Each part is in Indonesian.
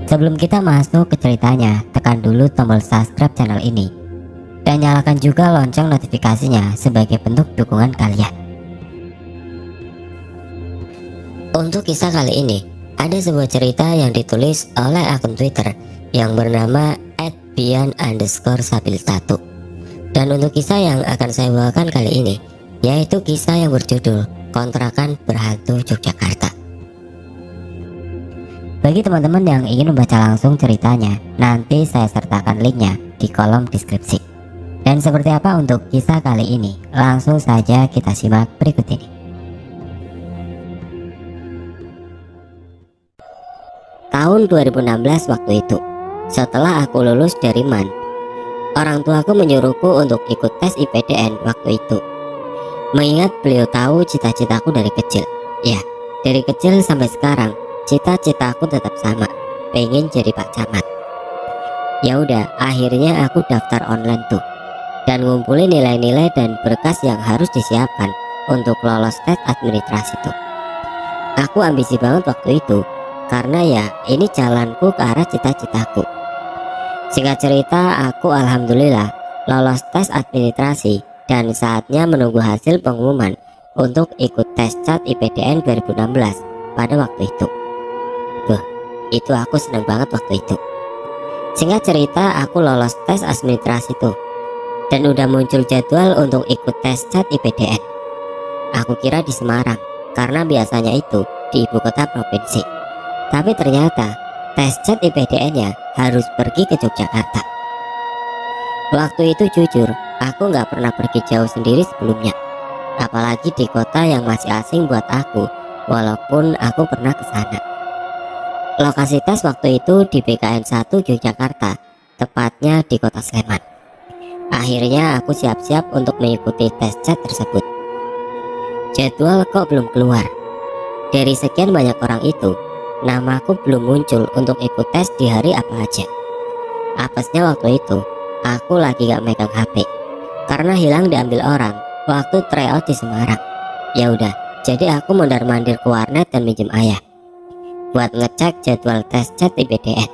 Sebelum kita masuk ke ceritanya, tekan dulu tombol subscribe channel ini dan nyalakan juga lonceng notifikasinya sebagai bentuk dukungan kalian. Untuk kisah kali ini, ada sebuah cerita yang ditulis oleh akun Twitter yang bernama @bian_sabil1. Dan untuk kisah yang akan saya bawakan kali ini, yaitu kisah yang berjudul Kontrakan Berhantu Yogyakarta. Bagi teman-teman yang ingin membaca langsung ceritanya, nanti saya sertakan linknya di kolom deskripsi. Dan seperti apa untuk kisah kali ini? Langsung saja kita simak berikut ini. Tahun 2016 waktu itu, setelah aku lulus dari MAN, orang tuaku menyuruhku untuk ikut tes IPDN waktu itu. Mengingat beliau tahu cita-citaku dari kecil. Ya, dari kecil sampai sekarang cita-citaku tetap sama, pengen jadi Pak Camat. Ya udah, akhirnya aku daftar online tuh dan ngumpulin nilai-nilai dan berkas yang harus disiapkan untuk lolos tes administrasi tuh. Aku ambisi banget waktu itu karena ya ini jalanku ke arah cita-citaku. Singkat cerita, aku alhamdulillah lolos tes administrasi dan saatnya menunggu hasil pengumuman untuk ikut tes CAT IPDN 2016 pada waktu itu. Itu aku senang banget waktu itu. Singkat cerita, aku lolos tes administrasi tuh dan udah muncul jadwal untuk ikut tes CAT IPDN. Aku kira di Semarang karena biasanya itu di ibu kota provinsi. Tapi ternyata tes CAT IPDN-nya harus pergi ke Yogyakarta. Waktu itu jujur, aku nggak pernah pergi jauh sendiri sebelumnya, apalagi di kota yang masih asing buat aku, walaupun aku pernah ke sana. Lokasi tes waktu itu di BKN 1 Yogyakarta, tepatnya di kota Sleman. Akhirnya aku siap-siap untuk mengikuti tes CAT tersebut. Jadwal kok belum keluar. Dari sekian banyak orang itu, namaku belum muncul untuk ikut tes di hari apa aja. Apesnya waktu itu, aku lagi gak megang HP karena hilang diambil orang waktu tryout di Semarang. Ya udah, jadi aku mondar-mandir ke warnet dan minjem ayah buat ngecek jadwal tes CAT IPDN.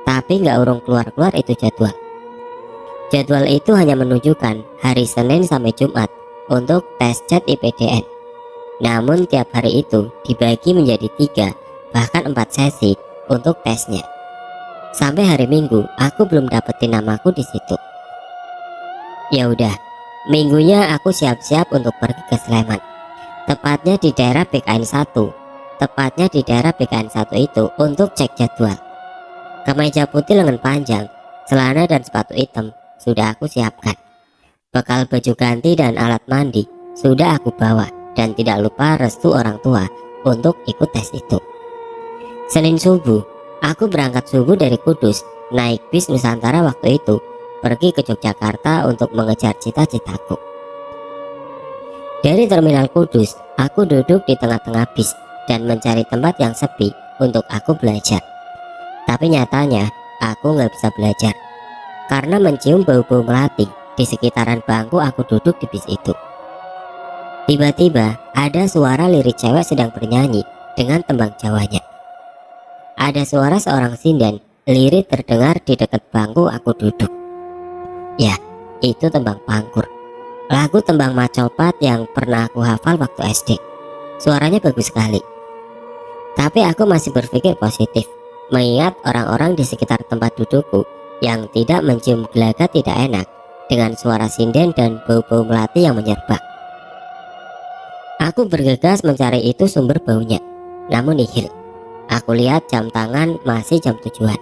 Tapi nggak urung keluar-keluar itu jadwal. Jadwal itu hanya menunjukkan hari Senin sampai Jumat untuk tes CAT IPDN. Namun tiap hari itu dibagi menjadi 3 bahkan 4 sesi untuk tesnya. Sampai hari Minggu aku belum dapetin namaku di situ. Ya udah, minggunya aku siap-siap untuk pergi ke Sleman. Tepatnya di daerah BKN 1. Tepatnya di daerah BKN 1 itu untuk cek jadwal. Kemeja putih lengan panjang, celana dan sepatu hitam sudah aku siapkan. Bekal baju ganti dan alat mandi sudah aku bawa, dan tidak lupa restu orang tua untuk ikut tes itu. Senin subuh, aku berangkat subuh dari Kudus, naik bis Nusantara waktu itu, pergi ke Yogyakarta untuk mengejar cita-citaku. Dari terminal Kudus, aku duduk di tengah-tengah bis dan mencari tempat yang sepi untuk aku belajar. Tapi nyatanya aku nggak bisa belajar karena mencium bau-bau melati di sekitaran bangku aku duduk di bis itu. Tiba-tiba ada suara lirik cewek sedang bernyanyi dengan tembang Jawanya. Ada suara seorang sinden lirik terdengar di dekat bangku aku duduk. Ya, itu tembang Pangkur, lagu tembang Macopat yang pernah aku hafal waktu SD. Suaranya bagus sekali. Tapi aku masih berpikir positif, mengingat orang-orang di sekitar tempat dudukku yang tidak mencium gelagat tidak enak dengan suara sinden dan bau-bau melati yang menyerbak. Aku bergegas mencari itu sumber baunya, namun nihil. Aku lihat jam tangan masih jam tujuan.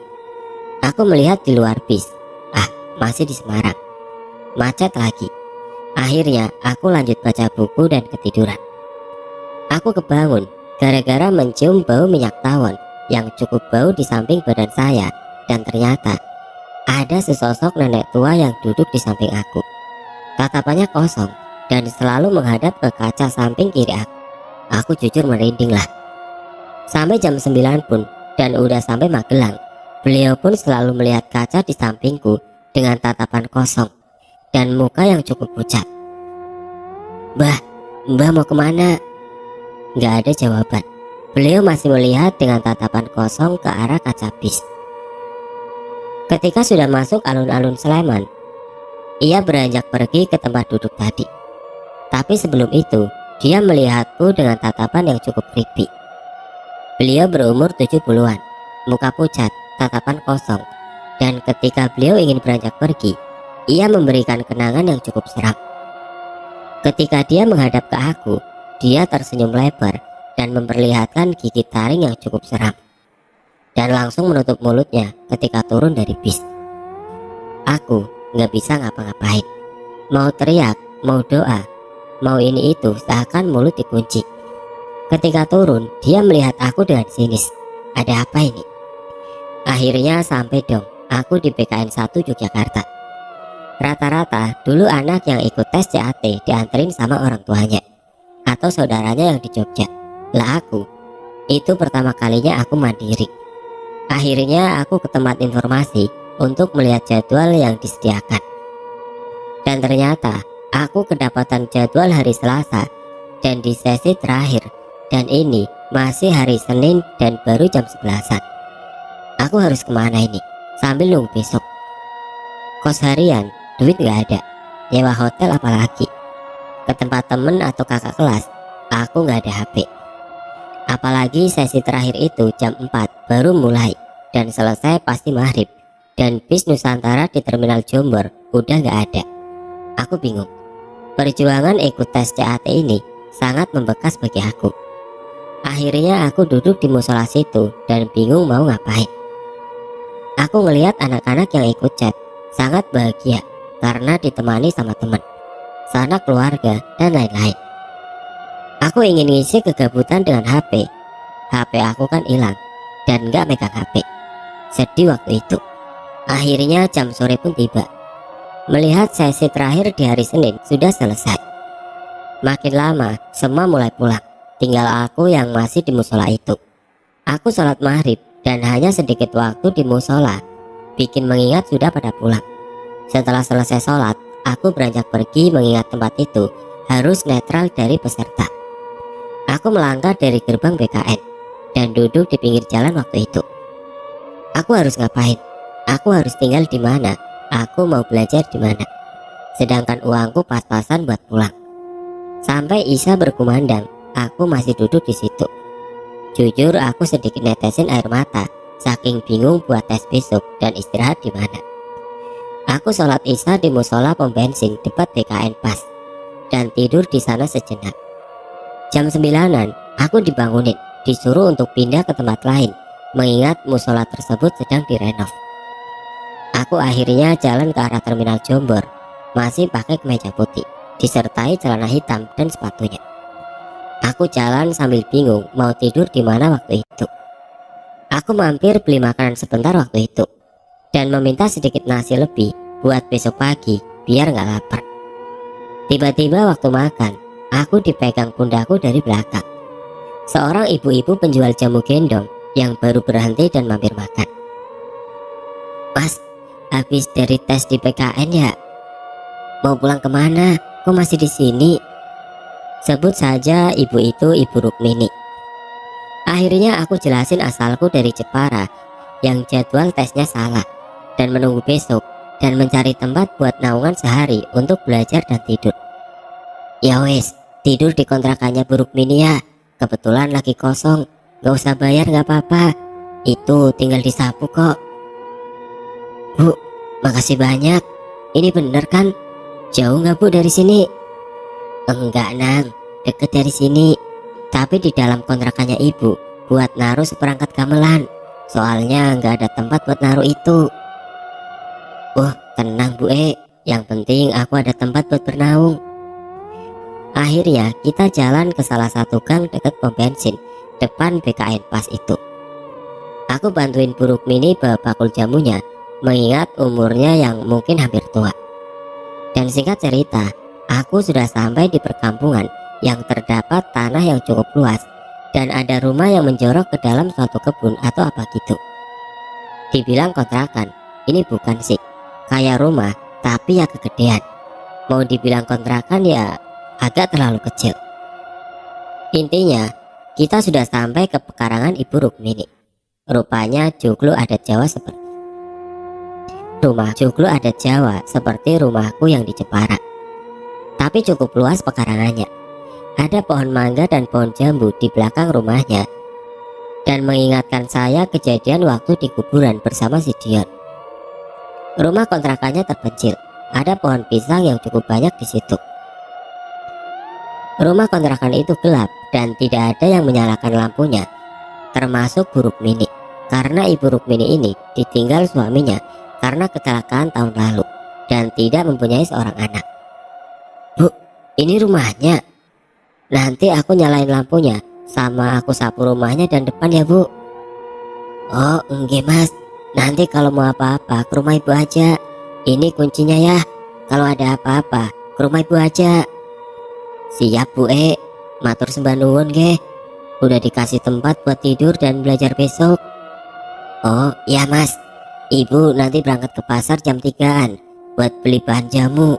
Aku melihat di luar bis, masih di Semarang. Macet lagi. Akhirnya aku lanjut baca buku dan ketiduran. Aku kebangun gara-gara mencium bau minyak tawon yang cukup bau di samping badan saya, dan ternyata ada sesosok nenek tua yang duduk di samping aku. Tatapannya kosong dan selalu menghadap ke kaca samping kiri aku. Aku jujur merinding lah. Sampai jam 9 pun dan udah sampai Magelang, beliau pun selalu melihat kaca di sampingku dengan tatapan kosong dan muka yang cukup pucat. Mbah mau kemana?" Gak ada jawaban. Beliau masih melihat dengan tatapan kosong ke arah kaca bis. Ketika sudah masuk alun-alun Sleman, ia beranjak pergi ke tempat duduk tadi. Tapi sebelum itu, dia melihatku dengan tatapan yang cukup creepy. Beliau berumur 70-an, muka pucat, tatapan kosong, dan ketika beliau ingin beranjak pergi, ia memberikan kenangan yang cukup seram. Ketika dia menghadap ke aku, dia tersenyum lebar dan memperlihatkan gigi taring yang cukup seram, dan langsung menutup mulutnya ketika turun dari bis. Aku nggak bisa ngapa-ngapain. Mau teriak, mau doa, mau ini itu, seakan mulut dikunci. Ketika turun, dia melihat aku dengan sinis. Ada apa ini? Akhirnya sampai dong, aku di PKN 1 Yogyakarta. Rata-rata dulu anak yang ikut tes CAT dianterin sama orang tuanya atau saudaranya yang di Jogja. Lah aku, itu pertama kalinya aku mandiri. Akhirnya aku ke tempat informasi untuk melihat jadwal yang disediakan. Dan ternyata aku kedapatan jadwal hari Selasa dan di sesi terakhir. Dan ini masih hari Senin dan baru jam 11-an. Aku harus kemana ini? Sambil nunggu besok. Kos harian, duit gak ada. Nyewa hotel apalagi. Ke tempat temen atau kakak kelas, aku gak ada HP. Apalagi sesi terakhir itu jam 4 baru mulai dan selesai pasti maghrib. Dan bis Nusantara di Terminal Jombor udah gak ada. Aku bingung. Perjuangan ikut tes CAT ini sangat membekas bagi aku. Akhirnya aku duduk di musola situ dan bingung mau ngapain. Aku ngelihat anak-anak yang ikut chat sangat bahagia karena ditemani sama teman, sanak keluarga, dan lain-lain. Aku ingin ngisi kegabutan dengan HP. HP aku kan hilang dan gak megang HP. Sedih waktu itu. Akhirnya jam sore pun tiba. Melihat sesi terakhir di hari Senin sudah selesai. Makin lama semua mulai pulang. Tinggal aku yang masih di musola itu. Aku sholat maghrib dan hanya sedikit waktu di musola bikin mengingat sudah pada pulang. Setelah selesai sholat, aku beranjak pergi mengingat tempat itu harus netral dari peserta. Aku melangkah dari gerbang BKN dan duduk di pinggir jalan waktu itu. Aku harus ngapain? Aku harus tinggal di mana? Aku mau belajar di mana? Sedangkan uangku pas-pasan buat pulang. Sampai Isya berkumandang, aku masih duduk di situ. Jujur aku sedikit netesin air mata, saking bingung buat tes besok dan istirahat di mana. Aku sholat Isya di musola pom bensin dekat BKN Pas dan tidur di sana sejenak. Jam 9-an aku dibangunin, disuruh untuk pindah ke tempat lain, mengingat musola tersebut sedang direnov. Aku akhirnya jalan ke arah Terminal Jombor, masih pakai kemeja putih, disertai celana hitam dan sepatunya. Aku jalan sambil bingung mau tidur di mana waktu itu. Aku mampir beli makanan sebentar waktu itu dan meminta sedikit nasi lebih buat besok pagi biar nggak lapar. Tiba-tiba waktu makan, aku dipegang pundakku dari belakang. Seorang ibu-ibu penjual jamu gendong yang baru berhenti dan mampir makan. Mas, habis dari tes di PKN ya? Mau pulang kemana? Kok masih di sini? Sebut saja ibu itu Ibu Rukmini. Akhirnya aku jelasin asalku dari Jepara yang jadwal tesnya salah dan menunggu besok dan mencari tempat buat naungan sehari untuk belajar dan tidur. Ya wes, tidur di kontrakannya Bu Rukmini ya. Kebetulan lagi kosong, gak usah bayar gak apa-apa. Itu tinggal disapu kok. Bu, makasih banyak. Ini bener kan? Jauh gak Bu dari sini? Enggak Nang, deket dari sini. Tapi di dalam kontrakannya ibu buat naruh seperangkat gamelan. Soalnya nggak ada tempat buat naruh itu. Tenang Bu yang penting aku ada tempat buat bernaung. Akhirnya kita jalan ke salah satu gang dekat pom bensin depan BKN Pas itu. Aku bantuin Bu Rukmini bawa bakul jamunya, mengingat umurnya yang mungkin hampir tua. Dan singkat cerita, aku sudah sampai di perkampungan yang terdapat tanah yang cukup luas dan ada rumah yang menjorok ke dalam suatu kebun atau apa gitu. Dibilang kontrakan, ini bukan sih, kayak rumah tapi ya kegedean. Mau dibilang kontrakan ya agak terlalu kecil. Intinya kita sudah sampai ke pekarangan Ibu Rukmini. Rupanya joglo adat Jawa seperti rumah joglo adat Jawa seperti rumahku yang di Jepara. Tapi cukup luas pekarangannya. Ada pohon mangga dan pohon jambu di belakang rumahnya, dan mengingatkan saya kejadian waktu di kuburan bersama si Dion. Rumah kontrakannya terpencil. Ada pohon pisang yang cukup banyak di situ. Rumah kontrakan itu gelap dan tidak ada yang menyalakan lampunya, termasuk Bu Rukmini, karena Ibu Rukmini ini ditinggal suaminya karena kecelakaan tahun lalu dan tidak mempunyai seorang anak. "Bu, ini rumahnya. Nanti aku nyalain lampunya sama aku sapu rumahnya dan depan ya, Bu." "Oh enggak Mas, nanti kalau mau apa-apa ke rumah Ibu aja. Ini kuncinya ya, kalau ada apa-apa ke rumah Ibu aja." "Siap Bu matur sembah nuwun nggih. Udah dikasih tempat buat tidur dan belajar besok." "Oh iya Mas, Ibu nanti berangkat ke pasar jam 3-an buat beli bahan jamu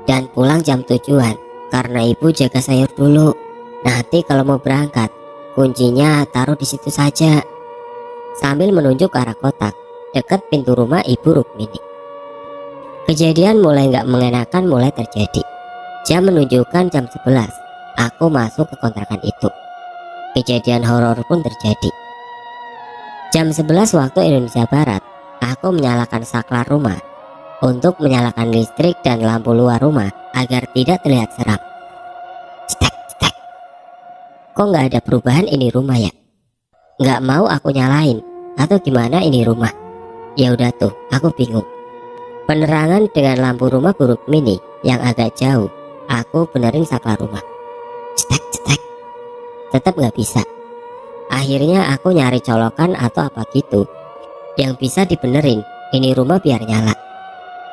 dan pulang jam 7-an karena Ibu jaga sayur dulu. Nanti kalau mau berangkat, kuncinya taruh di situ saja." Sambil menunjuk ke arah kotak dekat pintu rumah Ibu Rukmini. Kejadian mulai gak mengenakan mulai terjadi. Jam menunjukkan jam 11. Aku masuk ke kontrakan itu. Kejadian horor pun terjadi. Jam 11 waktu Indonesia Barat, aku menyalakan saklar rumah untuk menyalakan listrik dan lampu luar rumah agar tidak terlihat seram. Cetek, cetek. Kok nggak ada perubahan ini rumah ya? Nggak mau aku nyalain atau gimana ini rumah? Ya udah tuh, aku bingung. Penerangan dengan lampu rumah Bu Rukmini yang agak jauh, aku benerin saklar rumah. Cetek, cetek. Tetap nggak bisa. Akhirnya aku nyari colokan atau apa gitu yang bisa dibenerin ini rumah biar nyala.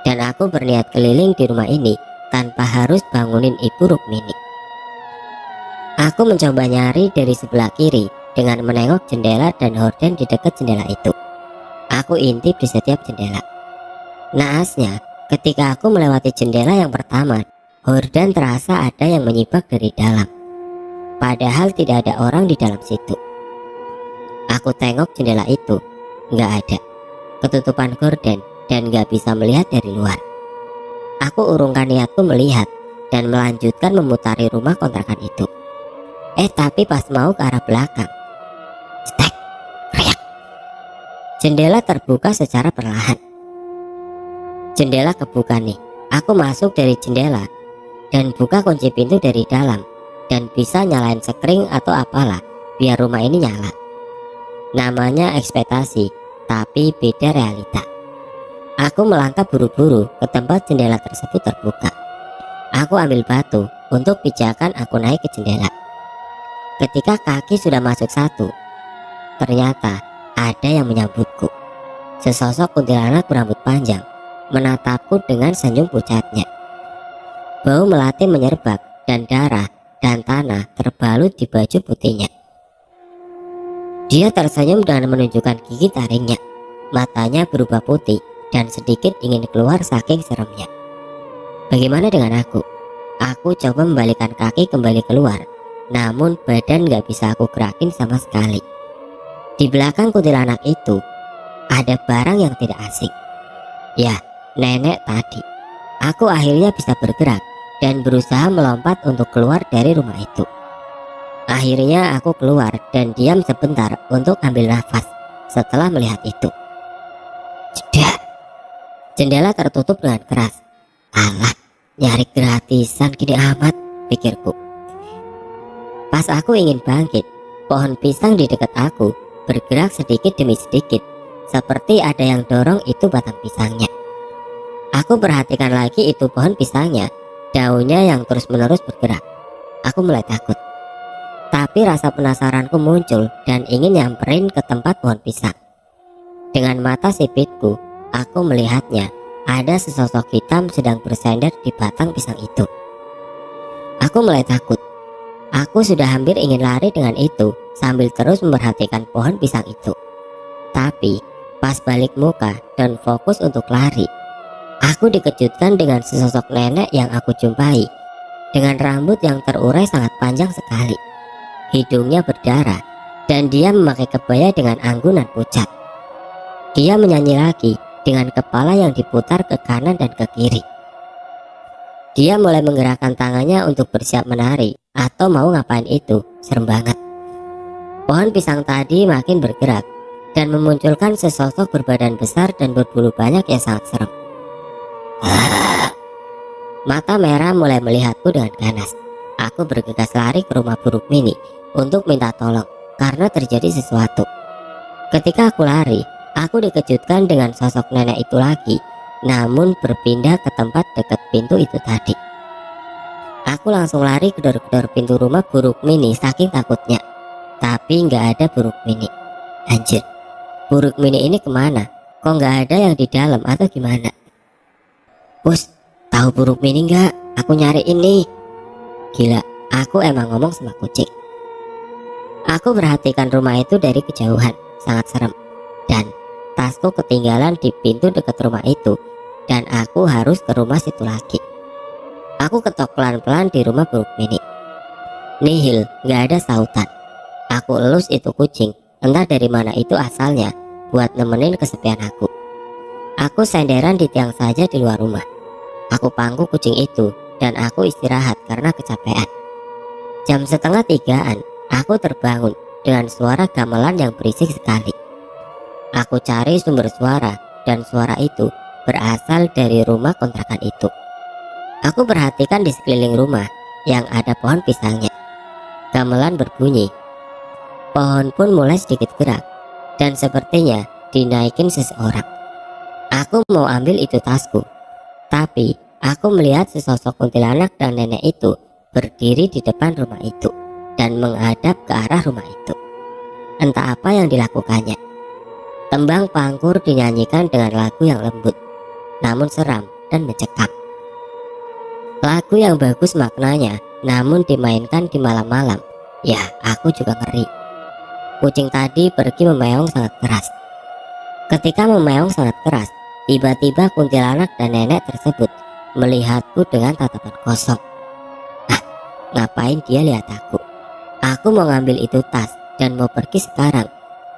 Dan aku berniat keliling di rumah ini tanpa harus bangunin Ibu Rukmini. Aku mencoba nyari dari sebelah kiri dengan menengok jendela dan horden di dekat jendela itu. Aku intip di setiap jendela. Naasnya, ketika aku melewati jendela yang pertama, horden terasa ada yang menyibak dari dalam. Padahal tidak ada orang di dalam situ. Aku tengok jendela itu, nggak ada. Ketutupan gorden dan nggak bisa melihat dari luar. Aku urungkan niatku melihat dan melanjutkan memutari rumah kontrakan itu. Tapi pas mau ke arah belakang, cetek, reak. Jendela terbuka secara perlahan. Jendela kebuka nih. Aku masuk dari jendela dan buka kunci pintu dari dalam dan bisa nyalain sekring atau apalah biar rumah ini nyala. Namanya ekspektasi, tapi beda realita. Aku melangkah buru-buru ke tempat jendela tersebut terbuka. Aku ambil batu untuk pijakan aku naik ke jendela. Ketika kaki sudah masuk satu, ternyata ada yang menyambutku. Sesosok kuntilanak berambut panjang menatapku dengan senyum pucatnya. Bau melati menyerbak dan darah dan tanah terbalut di baju putihnya. Dia tersenyum dengan menunjukkan gigi taringnya. Matanya berubah putih dan sedikit ingin keluar saking seremnya. Bagaimana dengan aku? Aku coba membalikkan kaki kembali keluar, namun badan gak bisa aku gerakin sama sekali. Di belakang kuntilanak itu ada barang yang tidak asing. Ya, nenek tadi. Aku akhirnya bisa bergerak dan berusaha melompat untuk keluar dari rumah itu. Akhirnya aku keluar dan diam sebentar untuk ambil nafas setelah melihat itu. Cedak. Jendela tertutup dengan keras. Alah, nyari gratisan gini amat, pikirku. Pas aku ingin bangkit, pohon pisang di dekat aku bergerak sedikit demi sedikit, seperti ada yang dorong itu batang pisangnya. Aku perhatikan lagi itu pohon pisangnya, daunnya yang terus-menerus bergerak. Aku mulai takut. Tapi rasa penasaranku muncul dan ingin nyamperin ke tempat pohon pisang. Dengan mata sipitku, aku melihatnya ada sesosok hitam sedang bersandar di batang pisang itu. Aku mulai takut. Aku sudah hampir ingin lari dengan itu sambil terus memperhatikan pohon pisang itu. Tapi pas balik muka dan fokus untuk lari, aku dikejutkan dengan sesosok nenek yang aku jumpai dengan rambut yang terurai sangat panjang sekali. Hidungnya berdarah dan dia memakai kebaya dengan anggunan pucat. Dia menyanyi lagi dengan kepala yang diputar ke kanan dan ke kiri. Dia mulai menggerakkan tangannya untuk bersiap menari atau mau ngapain itu. Serem banget. Pohon pisang tadi makin bergerak dan memunculkan sesosok berbadan besar dan berbulu banyak yang sangat serem. Mata merah mulai melihatku dengan ganas. Aku bergegas lari ke rumah buruk mini untuk minta tolong karena terjadi sesuatu. Ketika aku lari, aku dikejutkan dengan sosok nenek itu lagi, namun berpindah ke tempat dekat pintu itu tadi. Aku langsung lari gedor-gedor pintu rumah buruk mini saking takutnya. Tapi nggak ada buruk mini. Anjir, buruk mini ini kemana? Kok nggak ada yang di dalam atau gimana? Bos, tahu buruk mini nggak? Aku nyari ini. Gila, aku emang ngomong sama kucing. Aku perhatikan rumah itu dari kejauhan, sangat serem. Dan tasku ketinggalan di pintu dekat rumah itu, dan aku harus ke rumah situ lagi. Aku ketok pelan-pelan di rumah buruk mini. Nihil, nggak ada sautan. Aku elus itu kucing, entah dari mana itu asalnya, buat nemenin kesepian aku. Aku senderan di tiang saja di luar rumah. Aku pangku kucing itu, dan aku istirahat karena kecapean. Jam 2:30-an, aku terbangun dengan suara gamelan yang berisik sekali. Aku cari sumber suara, dan suara itu berasal dari rumah kontrakan itu. Aku perhatikan di sekeliling rumah yang ada pohon pisangnya. Gamelan berbunyi. Pohon pun mulai sedikit gerak, dan sepertinya dinaikin seseorang. Aku mau ambil itu tasku, tapi aku melihat sesosok kuntilanak dan nenek itu berdiri di depan rumah itu dan menghadap ke arah rumah itu. Entah apa yang dilakukannya. Tembang pangkur dinyanyikan dengan lagu yang lembut, namun seram dan mencekam. Lagu yang bagus maknanya, namun dimainkan di malam-malam. Ya, aku juga ngeri. Kucing tadi pergi memeong sangat keras. Ketika memeong sangat keras, tiba-tiba kuntilanak dan nenek tersebut melihatku dengan tatapan kosong. Ah, ngapain dia lihat aku? Aku mau ngambil itu tas dan mau pergi sekarang.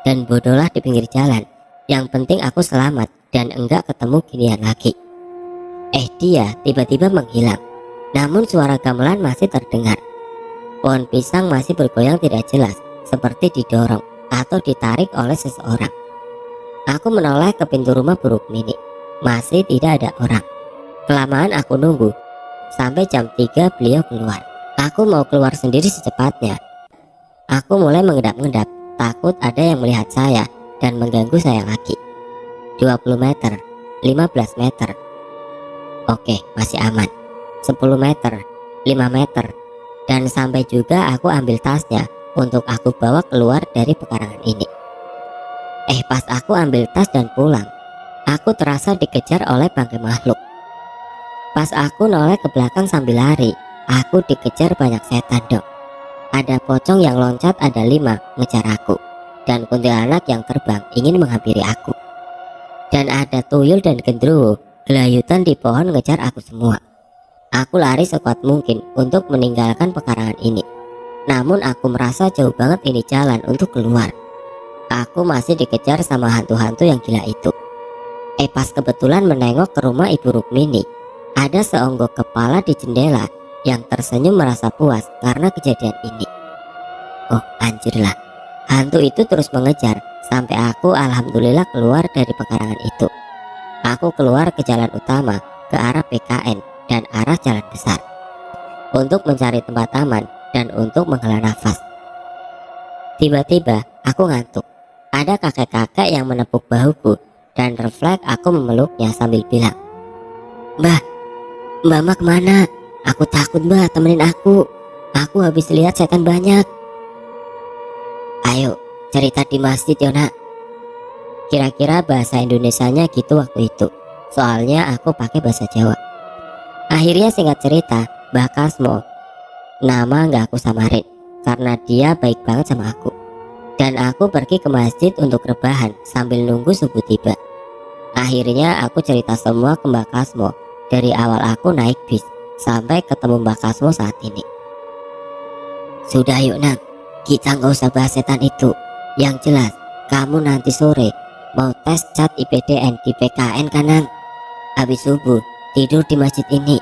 Dan bodohlah di pinggir jalan. Yang penting aku selamat dan enggak ketemu ginian lagi. Dia tiba-tiba menghilang. Namun suara gamelan masih terdengar. Pohon pisang masih bergoyang tidak jelas, seperti didorong atau ditarik oleh seseorang. Aku menoleh ke pintu rumah buruk mini. Masih tidak ada orang. Kelamaan aku nunggu. Sampai jam 3 beliau keluar. Aku mau keluar sendiri secepatnya. Aku mulai mengendap-endap, takut ada yang melihat saya dan mengganggu saya lagi. 20 meter, 15 meter. Oke, masih aman. 10 meter, 5 meter. Dan sampai juga aku ambil tasnya untuk aku bawa keluar dari pekarangan ini. Pas aku ambil tas dan pulang, aku terasa dikejar oleh bangkai makhluk. Pas aku noleh ke belakang sambil lari, aku dikejar banyak setan dong. Ada pocong yang loncat, ada 5 ngejar aku, dan kuntilanak yang terbang ingin menghampiri aku. Dan ada tuyul dan gendruwo gelayutan di pohon ngejar aku semua. Aku lari sekuat mungkin untuk meninggalkan pekarangan ini. Namun aku merasa jauh banget ini jalan untuk keluar. Aku masih dikejar sama hantu-hantu yang gila itu. Pas kebetulan menengok ke rumah Ibu Rukmini, ada seonggok kepala di jendela yang tersenyum merasa puas karena kejadian ini. Oh anjir lah, hantu itu terus mengejar sampai aku alhamdulillah keluar dari pekarangan itu. Aku keluar ke jalan utama ke arah PKN dan arah jalan besar untuk mencari tempat aman dan untuk menghela nafas. Tiba-tiba aku ngantuk. Ada kakek-kakek yang menepuk bahuku dan refleks aku memeluknya sambil bilang, Mbak kemana? Aku takut Mbak, temenin aku. Aku habis lihat setan banyak. Ayo cerita di masjid Yona. Kira-kira bahasa Indonesianya gitu waktu itu. Soalnya aku pakai bahasa Jawa. Akhirnya singkat cerita, Mbah Kasmo, nama nggak aku samarin karena dia baik banget sama aku. Dan aku pergi ke masjid untuk rebahan sambil nunggu subuh tiba. Akhirnya aku cerita semua ke Mbah Kasmo dari awal aku naik bis sampai ketemu Mbah Kasmo saat ini. Sudah yuk Nak, kita nggak usah bahas setan itu. Yang jelas kamu nanti sore mau tes cat IPDN di PKN Kanang. Habis subuh tidur di masjid ini.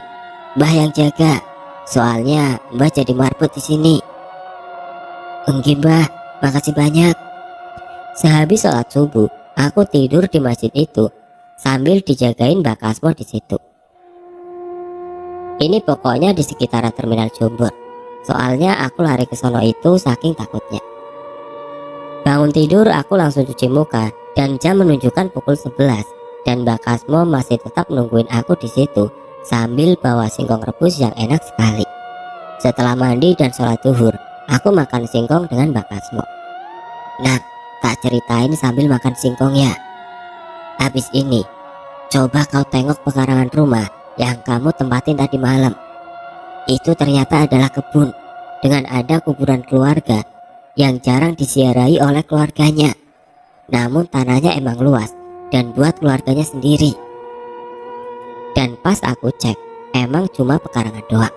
Mbah yang jaga. Soalnya Mbah jadi marbot di sini. Enggak Mbah, makasih banyak. Sehabis sholat subuh, aku tidur di masjid itu sambil dijagain Mbak Kasmo di situ. Ini pokoknya di sekitaran terminal Jombor. Soalnya aku lari ke sono itu saking takutnya. Bangun tidur aku langsung cuci muka dan jam menunjukkan pukul 11 dan Mbak Kasmo masih tetap nungguin aku di situ sambil bawa singkong rebus yang enak sekali. Setelah mandi dan sholat zuhur, aku makan singkong dengan Mbak Kasmo. Nah, tak ceritain sambil makan singkong ya. Habis ini, coba kau tengok pekarangan rumah yang kamu tempatin tadi malam. Itu ternyata adalah kebun dengan ada kuburan keluarga yang jarang disiarai oleh keluarganya. Namun tanahnya emang luas dan buat keluarganya sendiri. Dan pas aku cek, emang cuma pekarangan doang.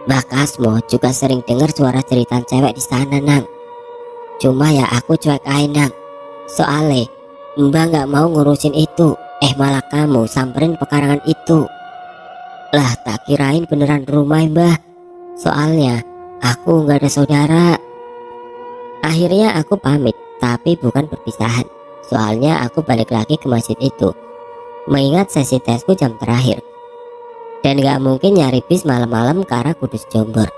Mbak Kasmo juga sering dengar suara cerita cewek di sana, Nang. Cuma ya aku cuek aja, Nang. Soalnya Mbak gak mau ngurusin itu. Malah kamu samperin pekarangan itu. Lah tak kirain beneran rumah Mbah. Soalnya aku gak ada saudara. Akhirnya aku pamit, tapi bukan perpisahan. Soalnya aku balik lagi ke masjid itu, mengingat sesi tesku jam terakhir. Dan gak mungkin nyari bis malam-malam ke arah Kudus Jombor.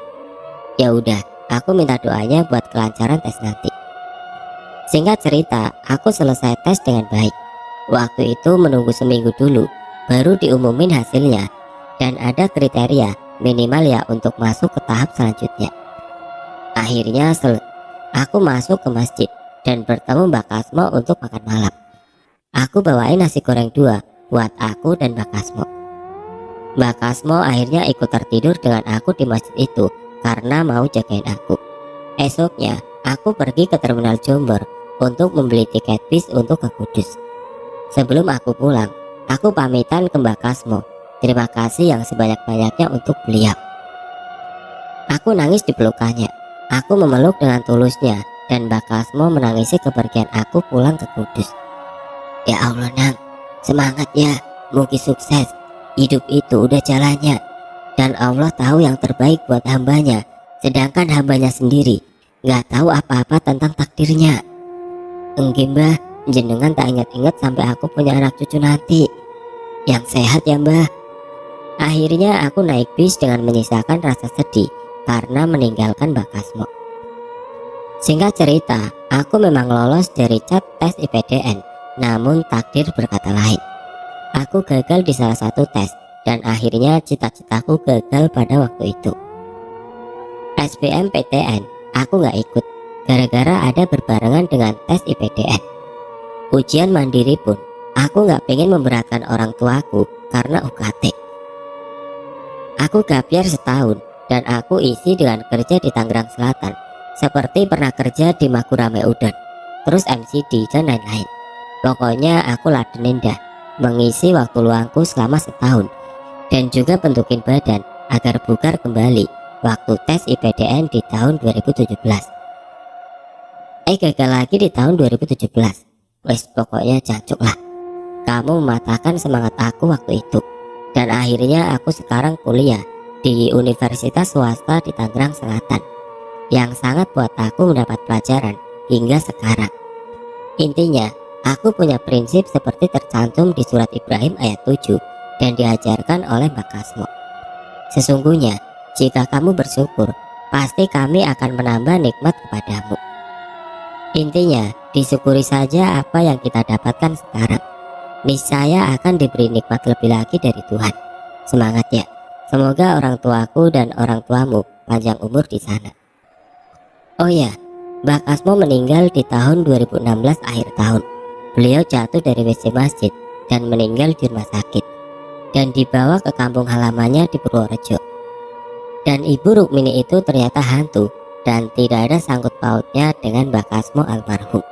Ya udah, aku minta doanya buat kelancaran tes nanti. Singkat cerita, aku selesai tes dengan baik. Waktu itu menunggu seminggu dulu, baru diumumin hasilnya. Dan ada kriteria minimal ya untuk masuk ke tahap selanjutnya. Akhirnya aku masuk ke masjid dan bertemu Mbak Kasmo untuk makan malam. Aku bawain nasi goreng 2 buat aku dan Mbak Kasmo. Mbak Kasmo akhirnya ikut tertidur dengan aku di masjid itu karena mau jagain aku. Esoknya aku pergi ke terminal Jombor untuk membeli tiket bis untuk ke Kudus. Sebelum aku pulang, aku pamitan ke Mbak Kasmo. Terima kasih yang sebanyak-banyaknya untuk beliau. Aku nangis di pelukannya. Aku memeluk dengan tulusnya dan Mbak Kasmo menangisi kepergian aku pulang ke Kudus. Ya Allah Nang, semangat ya, mungkin sukses. Hidup itu udah jalannya dan Allah tahu yang terbaik buat hambanya. Sedangkan hambanya sendiri gak tahu apa-apa tentang takdirnya. Enggak Mbah, jenengan tak ingat-ingat sampai aku punya anak cucu nanti. Yang sehat ya Mbah. Akhirnya aku naik bis dengan menyisakan rasa sedih karena meninggalkan Mbak Kasmo. Singkat cerita, aku memang lolos dari cat tes IPDN, namun takdir berkata lain. Aku gagal di salah satu tes dan akhirnya cita-citaku gagal pada waktu itu. SBMPTN aku gak ikut gara-gara ada berbarengan dengan tes IPDN. Ujian mandiri pun aku gak pengen memberatkan orang tuaku karena UKT. Aku gapiar setahun dan aku isi dengan kerja di Tangerang Selatan, seperti pernah kerja di Makurame Udon, terus MCD dan lain-lain. Pokoknya aku ladenin dah, mengisi waktu luangku selama setahun dan juga bentukin badan agar bugar kembali waktu tes IPDN di tahun 2017. Gagal lagi di tahun 2017. Wes pokoknya jancuk lah. Kamu mematahkan semangat aku waktu itu. Dan akhirnya aku sekarang kuliah di universitas swasta di Tangerang Selatan, yang sangat buat aku mendapat pelajaran hingga sekarang. Intinya, aku punya prinsip seperti tercantum di surat Ibrahim ayat 7 dan diajarkan oleh Mbak Kasmo. Sesungguhnya, jika kamu bersyukur, pasti kami akan menambah nikmat kepadamu. Intinya, disyukuri saja apa yang kita dapatkan sekarang. Niscaya akan diberi nikmat lebih lagi dari Tuhan. Semangat ya. Semoga orang tuaku dan orang tuamu panjang umur di sana. Oh ya, Mbak Kasmo meninggal di tahun 2016 akhir tahun. Beliau jatuh dari WC masjid dan meninggal di rumah sakit dan dibawa ke kampung halamannya di Purworejo. Dan Ibu Rukmini itu ternyata hantu dan tidak ada sangkut pautnya dengan Mbak Kasmo almarhum.